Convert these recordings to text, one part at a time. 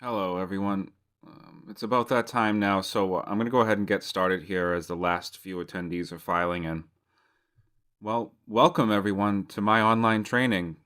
Hello, everyone. It's about that time now, so I'm going to go ahead and get started here as the last few attendees are filing in. Well, welcome everyone to my online training,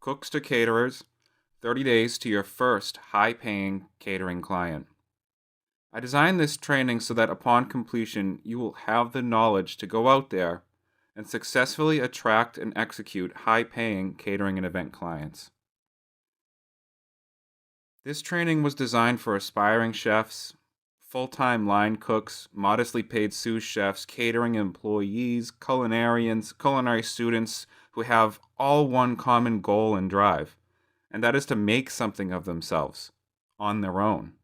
Cooks to Caterers 30 Days to Your First High Paying Catering Client. I designed this training so that upon completion, you will have the knowledge to go out there and successfully attract and execute high paying catering and event clients. This training was designed for aspiring chefs, full time line cooks, modestly paid sous chefs, catering employees, culinarians, culinary students who have all one common goal and drive, and that is to make something of themselves on their own.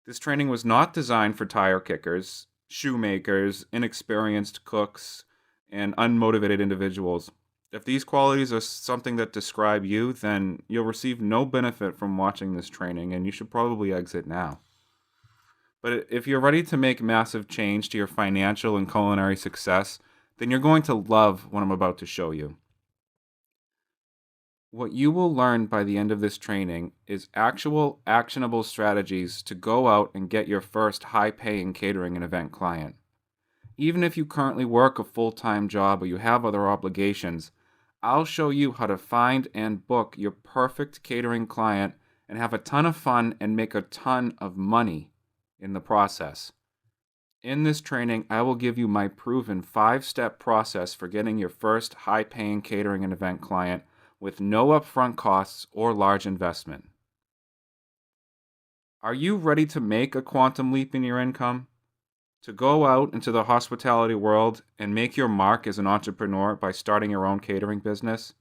This training was not designed for tire kickers, shoemakers, inexperienced cooks, and unmotivated individuals. If these qualities are something that describe you, then you'll receive no benefit from watching this training and you should probably exit now. But if you're ready to make massive change to your financial and culinary success, then you're going to love what I'm about to show you. What you will learn by the end of this training is actual actionable strategies to go out and get your first high paying catering and event client. Even if you currently work a full time job or you have other obligations, I'll show you how to find and book your perfect catering client and have a ton of fun and make a ton of money in the process. In this training, I will give you my proven 5 step process for getting your first high paying catering and event client with no upfront costs or large investment. Are you ready to make a quantum leap in your income? To go out into the hospitality world and make your mark as an entrepreneur by starting your own catering business?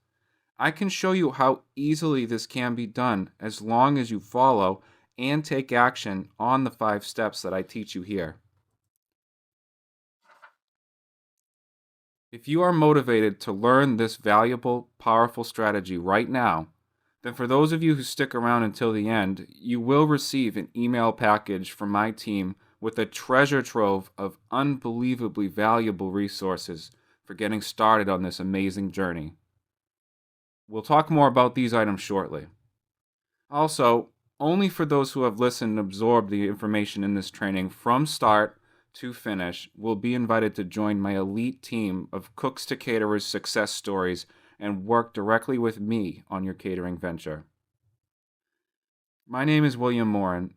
I can show you how easily this can be done as long as you follow and take action on the 5 steps that I teach you here. If you are motivated to learn this valuable, powerful strategy right now, then for those of you who stick around until the end, you will receive an email package from my team with a treasure trove of unbelievably valuable resources for getting started on this amazing journey. We'll talk more about these items shortly. Also, only for those who have listened and absorbed the information in this training from start to finish will be invited to join my elite team of Cooks to Caterers success stories and work directly with me on your catering venture. My name is William Morin,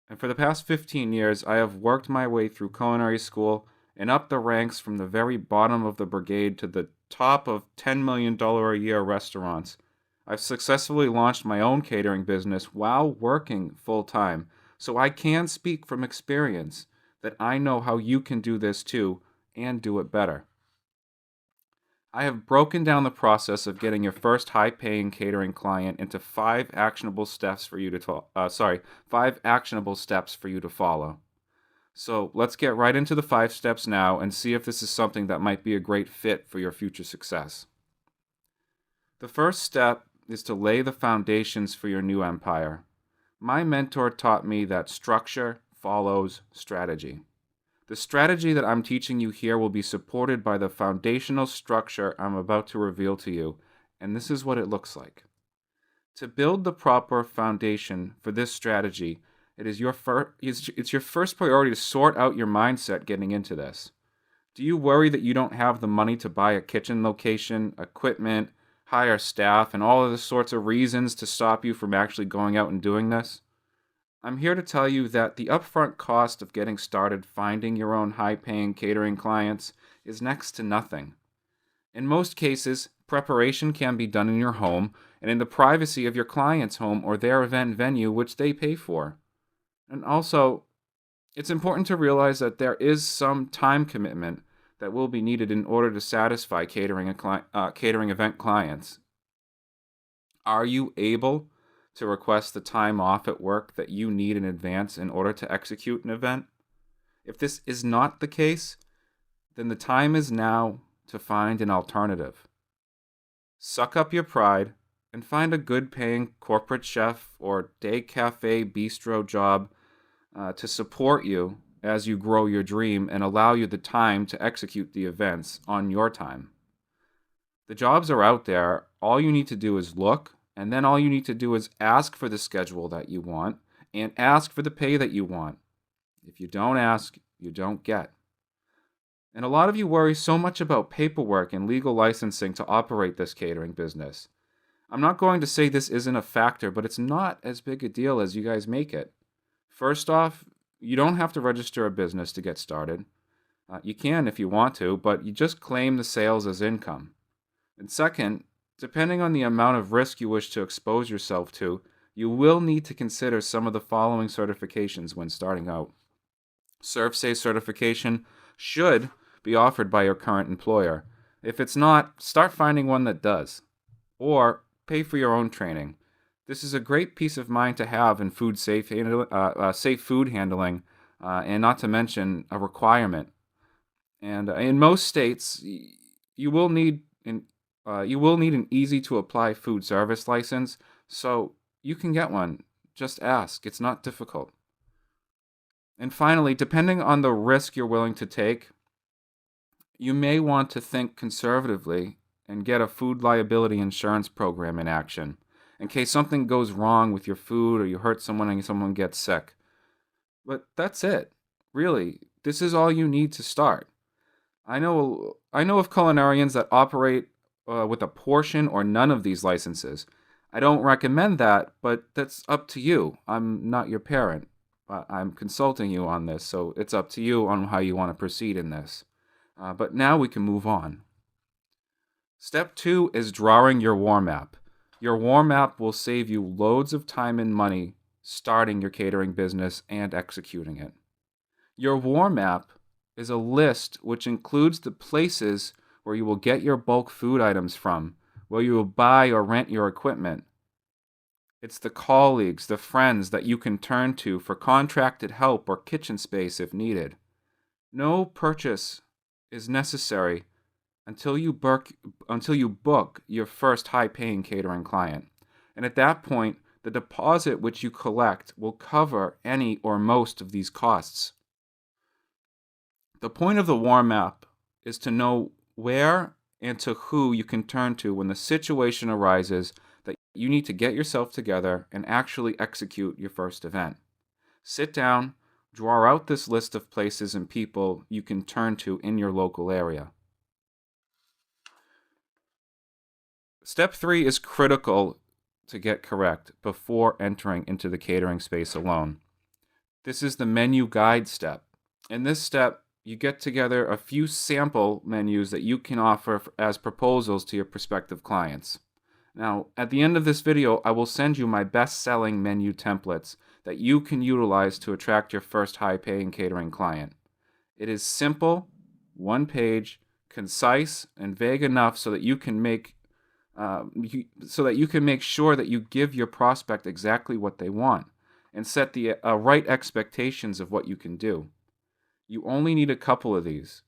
and for the past 15 years, I have worked my way through culinary school and up the ranks from the very bottom of the brigade to the top of $10 million a year restaurants. I've successfully launched my own catering business while working full time, so I can speak from experience that I know how you can do this too and do it better. I have broken down the process of getting your first high-paying catering client into 5 actionable steps for you to follow. So let's get right into the 5 steps now and see if this is something that might be a great fit for your future success. The first step is to lay the foundations for your new empire. My mentor taught me that structure follows strategy. The strategy that I'm teaching you here will be supported by the foundational structure I'm about to reveal to you, and this is what it looks like. To build the proper foundation for this strategy, it's your first priority to sort out your mindset getting into this. Do you worry that you don't have the money to buy a kitchen location, equipment, hire staff, and all of the sorts of reasons to stop you from actually going out and doing this? I'm here to tell you that the upfront cost of getting started finding your own high paying catering clients is next to nothing. In most cases, preparation can be done in your home and in the privacy of your client's home or their event venue, which they pay for. And also, it's important to realize that there is some time commitment that will be needed in order to satisfy catering event clients. Are you able to request the time off at work that you need in advance in order to execute an event? If this is not the case, then the time is now to find an alternative. Suck up your pride and find a good paying corporate chef or day cafe bistro job to support you as you grow your dream and allow you the time to execute the events on your time. The jobs are out there. All you need to do is look, And then all you need to do is ask for the schedule that you want and ask for the pay that you want. If you don't ask, you don't get. And a lot of you worry so much about paperwork and legal licensing to operate this catering business. I'm not going to say this isn't a factor, but it's not as big a deal as you guys make it. First off, you don't have to register a business to get started. You can if you want to, but you just claim the sales as income. And second, depending on the amount of risk you wish to expose yourself to, you will need to consider some of the following certifications when starting out. ServSafe certification should be offered by your current employer. If it's not, start finding one that does. Or pay for your own training. This is a great peace of mind to have in safe food handling, and not to mention a requirement. And in most states, you will need an easy to apply food service license, so you can get one. Just ask. It's not difficult. And finally, depending on the risk you're willing to take, you may want to think conservatively and get a food liability insurance program in action in case something goes wrong with your food or you hurt someone and someone gets sick. But that's it. Really, this is all you need to start. I know of culinarians that operate with a portion or none of these licenses. I don't recommend that, but that's up to you. I'm not your parent. I'm consulting you on this, so it's up to you on how you want to proceed in this. But now we can move on. Step 2 is drawing your war map. Your war map will save you loads of time and money starting your catering business and executing it. Your war map is a list which includes the places where you will get your bulk food items from, where you will buy or rent your equipment. It's the colleagues, the friends that you can turn to for contracted help or kitchen space if needed. No purchase is necessary until you book your first high-paying catering client. And at that point, the deposit which you collect will cover any or most of these costs. The point of the war map is to know where and to who you can turn to when the situation arises that you need to get yourself together and actually execute your first event. Sit down, draw out this list of places and people you can turn to in your local area. Step 3 is critical to get correct before entering into the catering space alone. This is the menu guide step. In this step, you get together a few sample menus that you can offer as proposals to your prospective clients. Now, at the end of this video, I will send you my best-selling menu templates that you can utilize to attract your first high-paying catering client. It is simple, one page, concise, and vague enough so that you can make sure that you give your prospect exactly what they want and set the right expectations of what you can do. You only need a couple of these.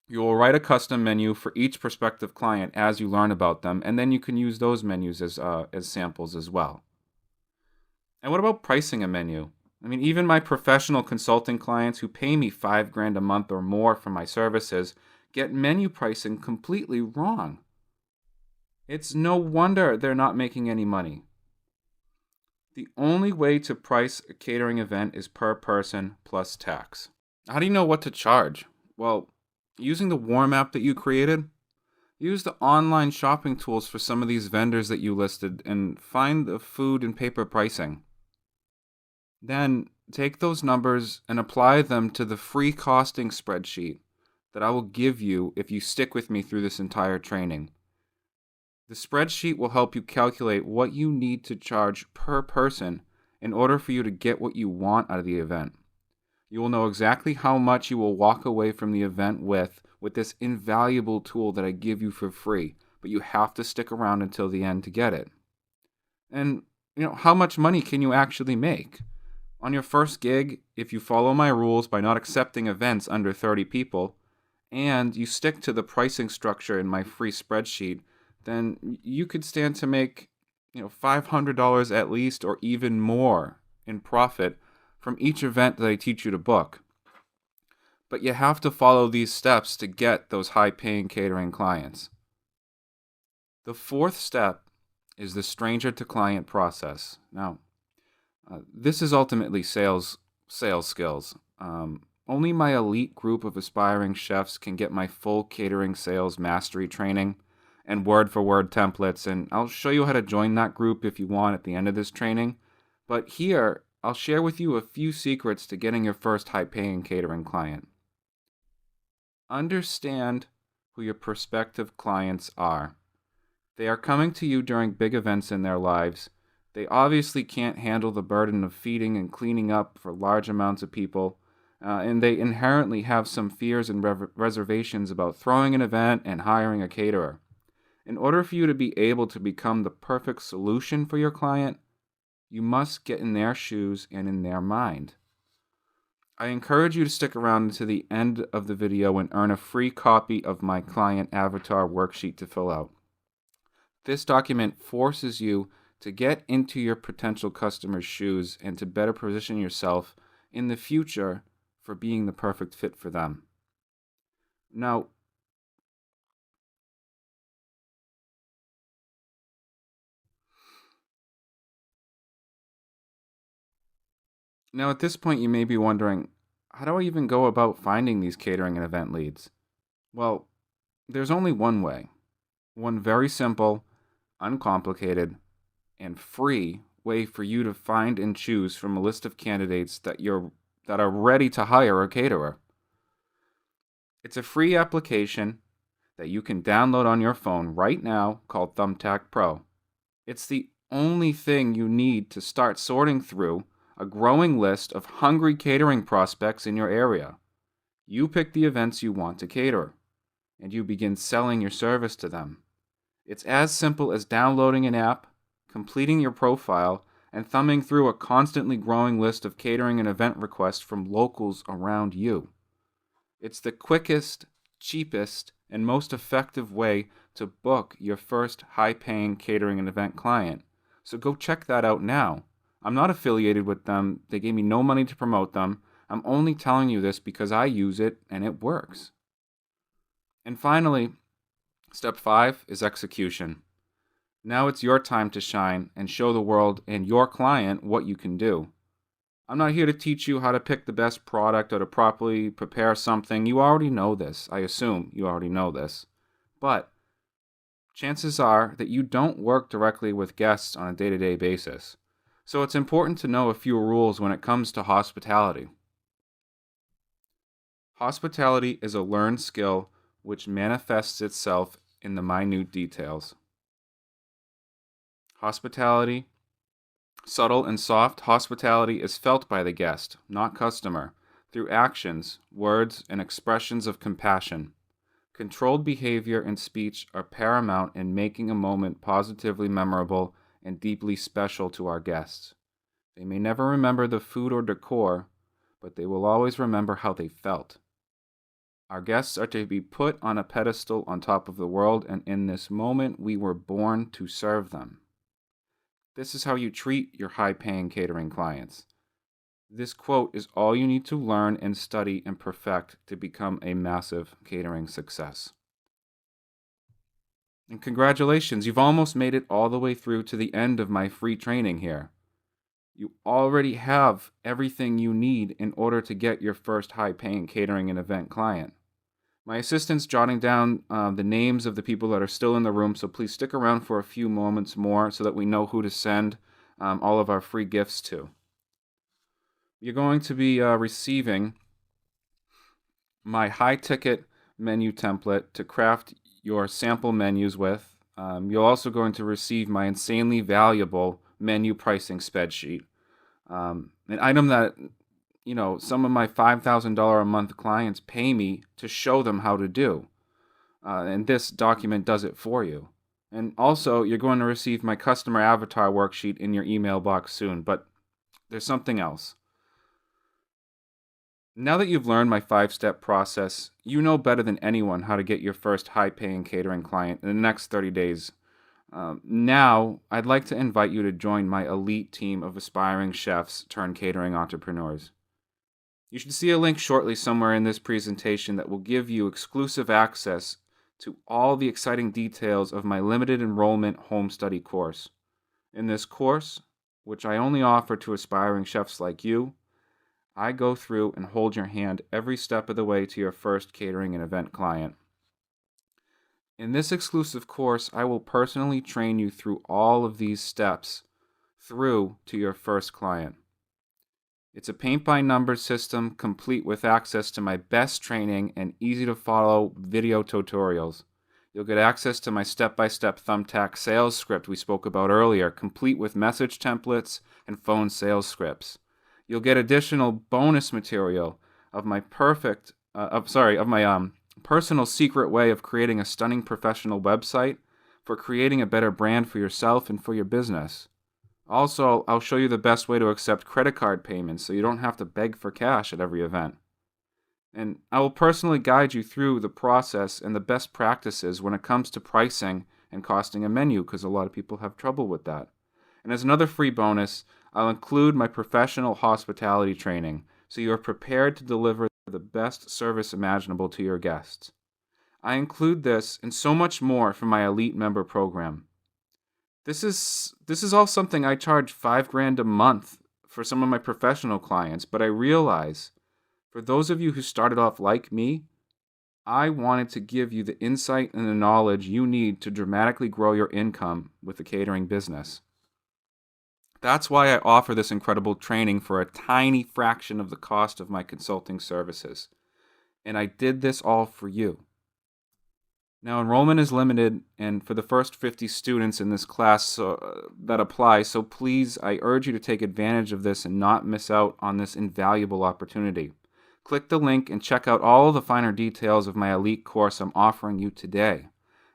You will write a custom menu for each prospective client as you learn about them, and then you can use those menus as samples as well. And what about pricing a menu? I mean, even my professional consulting clients who pay me $5,000 a month or more for my services get menu pricing completely wrong. It's no wonder they're not making any money. The only way to price a catering event is per person plus tax. How do you know what to charge? Well, using the warm app that you created, use the online shopping tools for some of these vendors that you listed and find the food and paper pricing. Then take those numbers and apply them to the free costing spreadsheet that I will give you if you stick with me through this entire training. The spreadsheet will help you calculate what you need to charge per person in order for you to get what you want out of the event. You will know exactly how much you will walk away from the event with this invaluable tool that I give you for free, but you have to stick around until the end to get it. And, how much money can you actually make? On your first gig, if you follow my rules by not accepting events under 30 people, and you stick to the pricing structure in my free spreadsheet, then you could stand to make, $500 at least or even more in profit from each event that I teach you to book. But you have to follow these steps to get those high-paying catering clients. The fourth step is the stranger to client process. Now, this is ultimately sales skills. Only my elite group of aspiring chefs can get my full catering sales mastery training and word for word templates, and I'll show you how to join that group if you want at the end of this training. But here, I'll share with you a few secrets to getting your first high paying catering client. Understand who your prospective clients are. They are coming to you during big events in their lives. They obviously can't handle the burden of feeding and cleaning up for large amounts of people, and they inherently have some fears and reservations about throwing an event and hiring a caterer. In order for you to be able to become the perfect solution for your client, you must get in their shoes and in their mind. I encourage you to stick around to the end of the video and earn a free copy of my client avatar worksheet to fill out. This document forces you to get into your potential customer's shoes and to better position yourself in the future for being the perfect fit for them. Now, at this point, you may be wondering, how do I even go about finding these catering and event leads? Well, there's only one way. One very simple, uncomplicated, and free way for you to find and choose from a list of candidates that are ready to hire a caterer. It's a free application that you can download on your phone right now called Thumbtack Pro. It's the only thing you need to start sorting through a growing list of hungry catering prospects in your area. You pick the events you want to cater, and you begin selling your service to them. It's as simple as downloading an app, completing your profile, and thumbing through a constantly growing list of catering and event requests from locals around you. It's the quickest, cheapest, and most effective way to book your first high-paying catering and event client. So go check that out now. I'm not affiliated with them. They gave me no money to promote them. I'm only telling you this because I use it and it works. And finally, step 5 is execution. Now it's your time to shine and show the world and your client what you can do. I'm not here to teach you how to pick the best product or to properly prepare something. You already know this. I assume you already know this. But chances are that you don't work directly with guests on a day-to-day basis. So it's important to know a few rules when it comes to hospitality. Hospitality is a learned skill which manifests itself in the minute details. Hospitality, subtle and soft hospitality, is felt by the guest, not customer, through actions, words, and expressions of compassion. Controlled behavior and speech are paramount in making a moment positively memorable and deeply special to our guests. They may never remember the food or decor, but they will always remember how they felt. Our guests are to be put on a pedestal on top of the world, and in this moment we were born to serve them. This is how you treat your high-paying catering clients. This quote is all you need to learn and study and perfect to become a massive catering success. And congratulations, you've almost made it all the way through to the end of my free training here. You already have everything you need in order to get your first high-paying catering and event client. My assistant's jotting down the names of the people that are still in the room, so please stick around for a few moments more so that we know who to send all of our free gifts to. You're going to be receiving my high-ticket menu template to craft your sample menus with. You're also going to receive my insanely valuable menu pricing spreadsheet, an item that some of my $5,000 a month clients pay me to show them how to do. And this document does it for you. And also, you're going to receive my customer avatar worksheet in your email box soon. But there's something else. Now that you've learned my 5-step process, you know better than anyone how to get your first high-paying catering client in the next 30 days. Now, I'd like to invite you to join my elite team of aspiring chefs turned catering entrepreneurs. You should see a link shortly somewhere in this presentation that will give you exclusive access to all the exciting details of my limited enrollment home study course. In this course, which I only offer to aspiring chefs like you, I go through and hold your hand every step of the way to your first catering and event client. In this exclusive course, I will personally train you through all of these steps through to your first client. It's a paint-by-numbers system complete with access to my best training and easy-to-follow video tutorials. You'll get access to my step-by-step thumbtack sales script we spoke about earlier, complete with message templates and phone sales scripts. You'll get additional bonus material of my personal secret way of creating a stunning professional website for creating a better brand for yourself and for your business. Also, I'll show you the best way to accept credit card payments so you don't have to beg for cash at every event. And I will personally guide you through the process and the best practices when it comes to pricing and costing a menu, because a lot of people have trouble with that. And as another free bonus, I'll include my professional hospitality training so you are prepared to deliver the best service imaginable to your guests. I include this and so much more for my elite member program. This is all something I charge $5,000 a month for some of my professional clients, but I realize for those of you who started off like me, I wanted to give you the insight and the knowledge you need to dramatically grow your income with the catering business. That's why I offer this incredible training for a tiny fraction of the cost of my consulting services. And I did this all for you. Now, enrollment is limited, and for the first 50 students in this class that apply, so please, I urge you to take advantage of this and not miss out on this invaluable opportunity. Click the link and check out all of the finer details of my elite course I'm offering you today.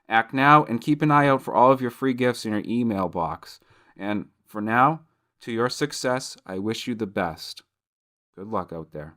Act now and keep an eye out for all of your free gifts in your email box. And for now, to your success, I wish you the best. Good luck out there.